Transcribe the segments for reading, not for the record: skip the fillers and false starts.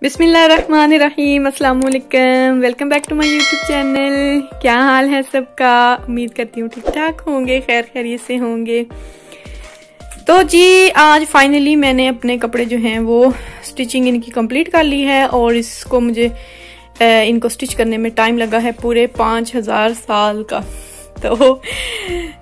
बिस्मिल्लाहिर्रहमानिर्रहीम, अस्सलाम वालेकुम। Welcome back to my YouTube channel. क्या हाल है सबका? उम्मीद करती हूँ ठीक ठाक होंगे, खैर खैरियत से होंगे। तो जी आज फाइनली मैंने अपने कपड़े जो हैं वो स्टिचिंग इनकी कंप्लीट कर ली है और इसको मुझे इनको स्टिच करने में टाइम लगा है पूरे 5000 साल का।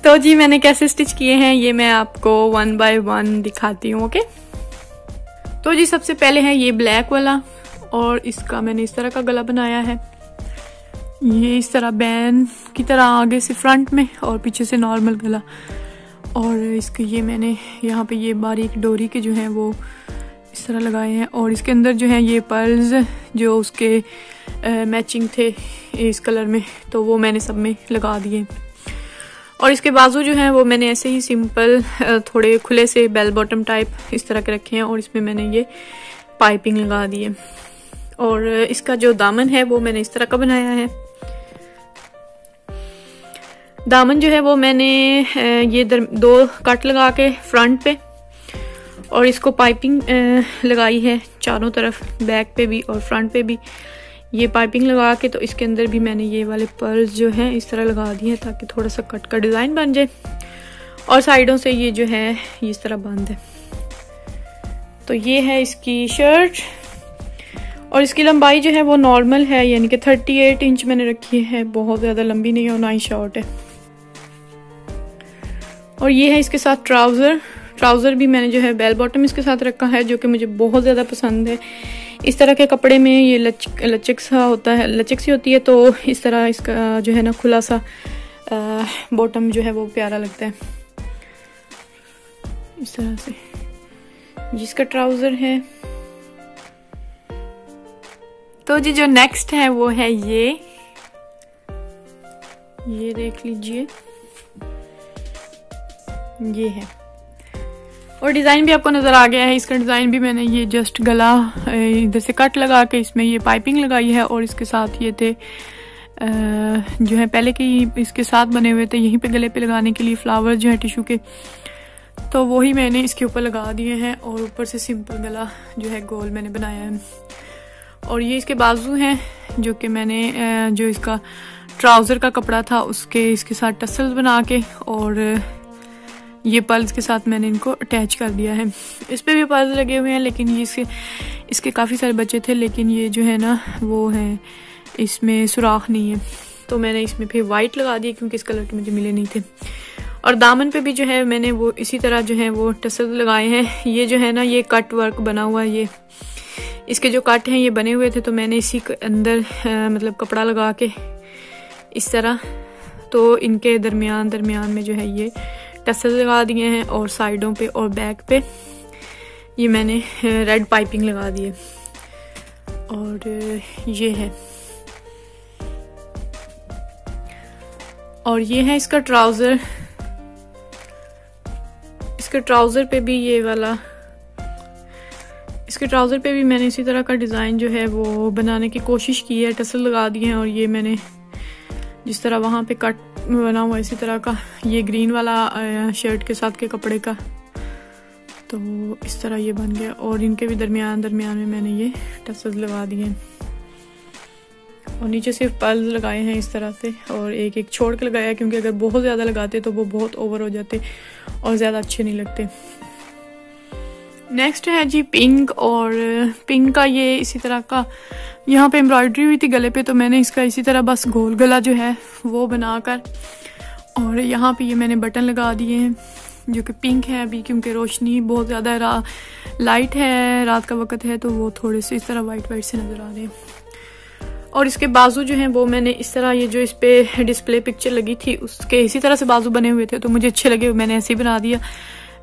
तो जी मैंने कैसे स्टिच किए हैं ये मैं आपको 1 बाय 1 दिखाती हूँ। ओके, तो जी सबसे पहले है ये ब्लैक वाला और इसका मैंने इस तरह का गला बनाया है। ये इस तरह बैन की तरह आगे से फ्रंट में और पीछे से नॉर्मल गला, और इसके ये मैंने यहाँ पे ये बारीक डोरी के जो हैं वो इस तरह लगाए हैं और इसके अंदर जो है ये पर्ल्स जो उसके मैचिंग थे इस कलर में, तो वो मैंने सब में लगा दिए। और इसके बाजू जो है वो मैंने ऐसे ही सिंपल थोड़े खुले से बेल बॉटम टाइप इस तरह के रखे हैं और इसमें मैंने ये पाइपिंग लगा दी है। और इसका जो दामन है वो मैंने इस तरह का बनाया है। दामन जो है वो मैंने ये 2 कट लगा के फ्रंट पे और इसको पाइपिंग लगाई है चारों तरफ, बैक पे भी और फ्रंट पे भी ये पाइपिंग लगा के। तो इसके अंदर भी मैंने ये वाले पर्ल्स जो हैं इस तरह लगा दिए हैं ताकि थोड़ा सा कट का डिज़ाइन बन जाए और साइडों से ये जो है ये इस तरह बंद है। तो ये है इसकी शर्ट और इसकी लंबाई जो है वो नॉर्मल है, यानी कि 38 इंच मैंने रखी है, बहुत ज़्यादा लंबी नहीं है और ना ही शॉर्ट है। और ये है इसके साथ ट्राउज़र भी मैंने जो है बेल बॉटम इसके साथ रखा है जो कि मुझे बहुत ज़्यादा पसंद है। इस तरह के कपड़े में ये लचक सा होता है, लचक सी होती है, तो इस तरह इसका जो है ना खुला सा बॉटम जो है वो प्यारा लगता है इस तरह से। जिसका ट्राउज़र है तो जी जो नेक्स्ट है वो है ये देख लीजिए, ये है और डिज़ाइन भी आपको नज़र आ गया है। इसका डिज़ाइन भी मैंने ये जस्ट गला इधर से कट लगा के इसमें ये पाइपिंग लगाई है और इसके साथ ये थे जो है पहले के इसके साथ बने हुए थे यहीं पे गले पे लगाने के लिए फ्लावर जो है टिश्यू के, तो वही मैंने इसके ऊपर लगा दिए हैं और ऊपर से सिंपल गला जो है गोल मैंने बनाया है। और ये इसके बाजू हैं जो कि मैंने जो इसका ट्राउज़र का कपड़ा था उसके इसके साथ टसल्स बना के और ये पर्ल्स के साथ मैंने इनको अटैच कर दिया है। इस पे भी पर्ल्स लगे हुए हैं लेकिन ये इसके काफ़ी सारे बच्चे थे, लेकिन ये जो है ना वो है इसमें सुराख नहीं है, तो मैंने इसमें फिर वाइट लगा दिया क्योंकि इस कलर के मुझे मिले नहीं थे। और दामन पे भी जो है मैंने वो इसी तरह जो है वो टसल्स लगाए हैं। ये जो है ना ये कट वर्क बना हुआ है, ये इसके जो कट हैं ये बने हुए थे, तो मैंने इसी के अंदर मतलब कपड़ा लगा के इस तरह, तो इनके दरमियान में जो है ये टसल लगा दिए हैं और साइडों पे और बैक पे ये मैंने रेड पाइपिंग लगा दी है। और ये है और ये है इसका ट्राउज़र। इसके ट्राउज़र पे भी ये वाला, इसके ट्राउज़र पे भी मैंने इसी तरह का डिज़ाइन जो है वो बनाने की कोशिश की है, टसल लगा दिए हैं। और ये मैंने जिस तरह वहाँ पे कट बना हुआ इसी तरह का ये ग्रीन वाला शर्ट के साथ के कपड़े का, तो इस तरह ये बन गया। और इनके भी दरमियान में मैंने ये टसल्स लगा दिए हैं और नीचे सिर्फ पर्ल्स लगाए हैं इस तरह से और एक एक छोड़ के लगाया क्योंकि अगर बहुत ज़्यादा लगाते तो वो बहुत ओवर हो जाते और ज़्यादा अच्छे नहीं लगते। नेक्स्ट है जी पिंक, और पिंक का ये इसी तरह का यहाँ पे एम्ब्रॉयडरी हुई थी गले पे, तो मैंने इसका इसी तरह बस गोल गला जो है वो बनाकर और यहाँ पे ये मैंने बटन लगा दिए हैं जो कि पिंक है अभी क्योंकि रोशनी बहुत ज़्यादा लाइट है, रात का वक्त है, तो वो थोड़े से इस तरह वाइट से नज़र आ रहे हैं। और इसके बाजू जो हैं वो मैंने इस तरह ये जो इस पे डिस्प्ले पिक्चर लगी थी उसके इसी तरह से बाजू बने हुए थे, तो मुझे अच्छे लगे, मैंने ऐसे ही बना दिया।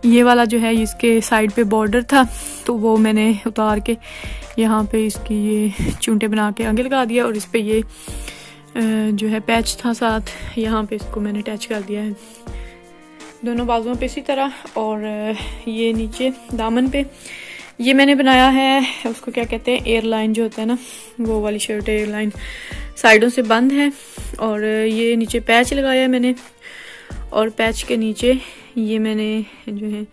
ये वाला जो है इसके साइड पे बॉर्डर था तो वो मैंने उतार के यहाँ पे इसकी ये चूंटे बना के आगे लगा दिया और इस पे ये जो है पैच था साथ, यहाँ पे इसको मैंने अटैच कर दिया है दोनों बाजुओं पे इसी तरह। और ये नीचे दामन पे ये मैंने बनाया है, उसको क्या कहते हैं, एयरलाइन जो होता है ना वो वाली शर्ट है, एयरलाइन साइडों से बंद है। और ये नीचे पैच लगाया है मैंने और पैच के नीचे ये मैंने जो है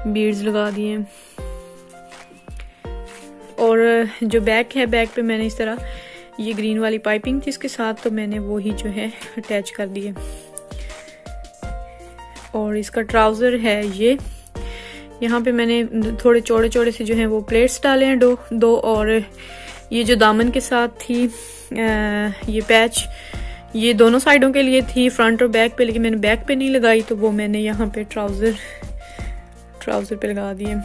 बीड्स लगा दिए हैं। और और जो बैक है, बैक पे मैंने इस तरह ये ग्रीन वाली पाइपिंग थी इसके साथ, तो मैंने वो ही जो है अटैच कर दिए। और इसका ट्राउज़र है ये, यहाँ पे मैंने थोड़े चौड़े चौड़े से जो है वो प्लेट्स डाले हैं दो। और ये जो दामन के साथ थी ये पैच, ये दोनों साइडों के लिए थी, फ्रंट और बैक पे, लेकिन मैंने बैक पे नहीं लगाई, तो वो मैंने यहाँ पे ट्राउज़र पे लगा दिए।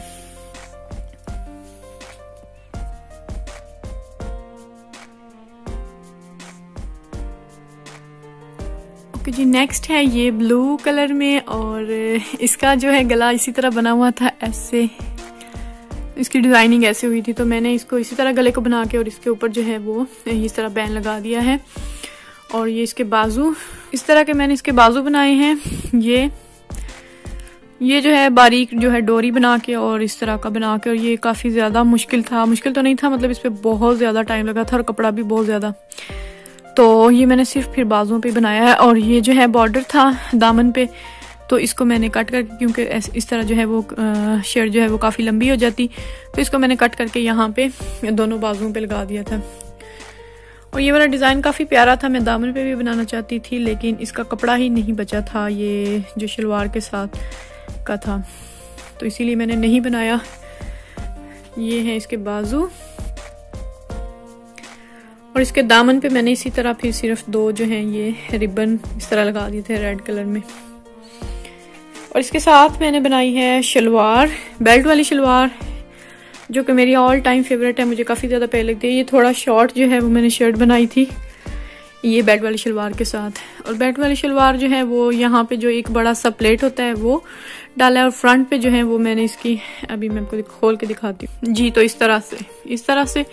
ओके जी, नेक्स्ट है ये ब्लू कलर में, और इसका जो है गला इसी तरह बना हुआ था, ऐसे इसकी डिजाइनिंग ऐसे हुई थी, तो मैंने इसको इसी तरह गले को बना के और इसके ऊपर जो है वो इस तरह बैन लगा दिया है। और ये इसके बाजू, इस तरह के मैंने इसके बाजू बनाए हैं। ये जो है बारीक जो है डोरी बना के और इस तरह का बना के, और ये काफी ज्यादा मुश्किल तो नहीं था, मतलब इस पे बहुत ज्यादा टाइम लगा था और कपड़ा भी बहुत ज्यादा, तो ये मैंने सिर्फ फिर बाजुओं पे बनाया है। और ये जो है बॉर्डर था दामन पे, तो इसको मैंने कट करके, क्योंकि इस तरह जो है वो शर्ट जो है वो काफी लंबी हो जाती, तो इसको मैंने कट करके यहाँ पे दोनों बाजुओं पे लगा दिया था। और ये वाला डिजाइन काफी प्यारा था, मैं दामन पे भी बनाना चाहती थी, लेकिन इसका कपड़ा ही नहीं बचा था, ये जो शलवार के साथ का था, तो इसीलिए मैंने नहीं बनाया। ये है इसके बाजू, और इसके दामन पे मैंने इसी तरह फिर सिर्फ दो जो हैं ये रिबन इस तरह लगा दिए थे रेड कलर में। और इसके साथ मैंने बनाई है शलवार, बेल्ट वाली शलवार, जो कि मेरी ऑल टाइम फेवरेट है, मुझे काफ़ी ज़्यादा प्यारी लगती है। ये थोड़ा शॉर्ट जो है वो मैंने शर्ट बनाई थी ये बेल्ट वाली शलवार के साथ, और बेल्ट वाली शलवार जो है वो यहाँ पे जो एक बड़ा सा प्लेट होता है वो डाला है, और फ्रंट पे जो है वो मैंने इसकी, अभी मैं आपको खोल के दिखाती हूँ जी। तो इस तरह से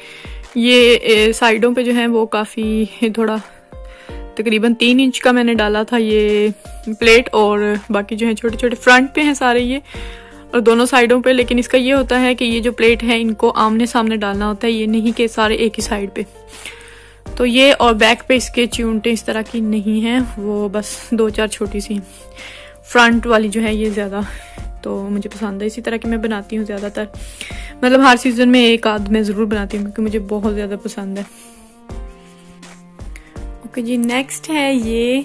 ये साइडों पे जो है वो काफ़ी थोड़ा तकरीबन 3 इंच का मैंने डाला था ये प्लेट, और बाकी जो है छोटे छोटे फ्रंट पे हैं सारे ये, और दोनों साइडों पे। लेकिन इसका ये होता है कि ये जो प्लेट है इनको आमने सामने डालना होता है, ये नहीं कि सारे एक ही साइड पे। तो ये, और बैक पे इसके च्यूंटे इस तरह की नहीं है, वो बस 2-4 छोटी सी, फ्रंट वाली जो है ये ज्यादा तो मुझे पसंद है। इसी तरह की मैं बनाती हूँ ज्यादातर, मतलब हर सीजन में एक आध मैं जरूर बनाती हूँ, क्योंकि मुझे बहुत ज्यादा पसंद है। ओके जी, नेक्स्ट है ये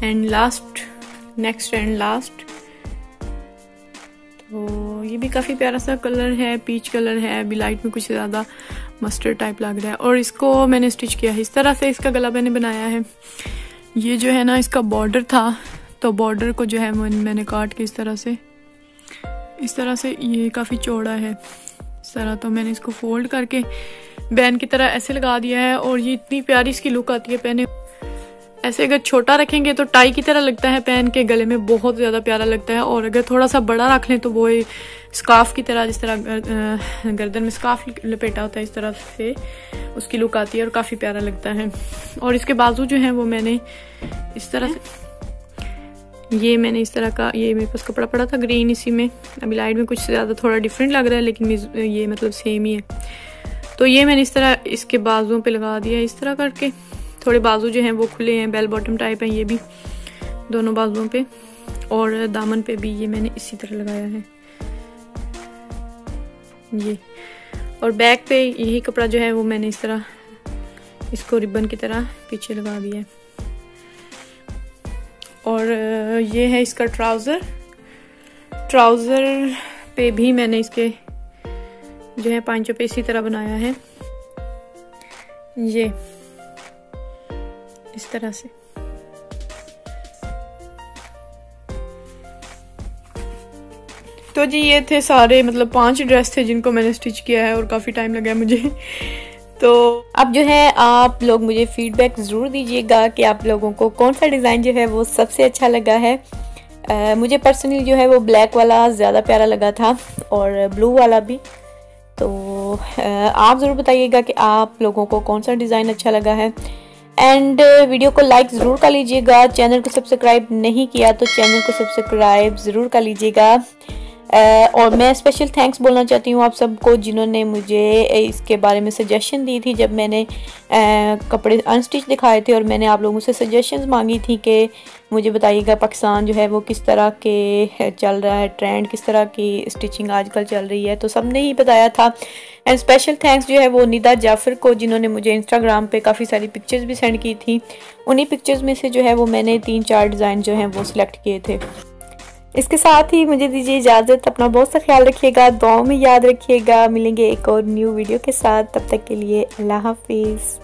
नेक्स्ट एंड लास्ट, तो ये भी काफी प्यारा सा कलर है, पीच कलर है, अभी लाइट में कुछ ज्यादा मस्टर्ड टाइप लग रहा है। और इसको मैंने स्टिच किया है इस तरह से, इसका गला मैंने बनाया है। ये जो है ना इसका बॉर्डर था, तो बॉर्डर को जो है मैंने काट के इस तरह से ये काफी चौड़ा है इस तरह, तो मैंने इसको फोल्ड करके बैन की तरह ऐसे लगा दिया है। और ये इतनी प्यारी इसकी लुक आती है पहने, ऐसे अगर छोटा रखेंगे तो टाई की तरह लगता है, पहन के गले में बहुत ज्यादा प्यारा लगता है, और अगर थोड़ा सा बड़ा रख लें तो वो स्कार्फ की तरह, जिस तरह गर्दन में स्कार्फ लपेटा होता है इस तरह से उसकी लुक आती है और काफी प्यारा लगता है। और इसके बाजू जो है वो मैंने इस तरह से, ये मैंने इस तरह का, ये मेरे पास कपड़ा पड़ा था ग्रीन, इसी में अभी लाइट में कुछ ज्यादा थोड़ा डिफरेंट लग रहा है, लेकिन ये मतलब सेम ही है। तो ये मैंने इस तरह इसके बाजुओं पे लगा दिया इस तरह करके, थोड़े बाजू जो हैं वो खुले हैं, बेल बॉटम टाइप हैं ये भी दोनों बाजुओं पे, और दामन पे भी ये मैंने इसी तरह लगाया है ये। और बैक पे यही कपड़ा जो है वो मैंने इस तरह इसको रिबन की तरह पीछे लगा दिया है। और ये है इसका ट्राउजर पे भी मैंने इसके जो है पांचों पे इसी तरह बनाया है, ये इस तरह से। तो जी ये थे सारे, मतलब 5 ड्रेस थे जिनको मैंने स्टिच किया है, और काफी टाइम लगा मुझे। तो अब जो है आप लोग मुझे फीडबैक ज़रूर दीजिएगा कि आप लोगों को कौन सा डिज़ाइन जो है वो सबसे अच्छा लगा है। मुझे पर्सनली जो है वो ब्लैक वाला ज़्यादा प्यारा लगा था, और ब्लू वाला भी। तो आप ज़रूर बताइएगा कि आप लोगों को कौन सा डिज़ाइन अच्छा लगा है। एंड वीडियो को लाइक ज़रूर कर लीजिएगा, चैनल को सब्सक्राइब नहीं किया तो चैनल को सब्सक्राइब ज़रूर कर लीजिएगा। और मैं स्पेशल थैंक्स बोलना चाहती हूँ आप सबको जिन्होंने मुझे इसके बारे में सजेशन दी थी जब मैंने कपड़े अनस्टिच दिखाए थे और मैंने आप लोगों से सजेशंस मांगी थी कि मुझे बताइएगा पाकिस्तान जो है वो किस तरह के चल रहा है, ट्रेंड किस तरह की स्टिचिंग आजकल चल रही है, तो सबने ही बताया था। एंड स्पेशल थैंक्स जो है वो निदा जाफ़र को जिन्होंने मुझे इंस्टाग्राम पे काफ़ी सारी पिक्चर्स भी सेंड की थी। उन्हीं पिक्चर्स में से जो है वो मैंने 3-4 डिज़ाइन जो हैं वो सिलेक्ट किए थे। इसके साथ ही मुझे दीजिए इजाज़त, अपना बहुत सा ख्याल रखिएगा, दुआओं में याद रखिएगा। मिलेंगे एक और न्यू वीडियो के साथ, तब तक के लिए अल्लाह हाफिज़।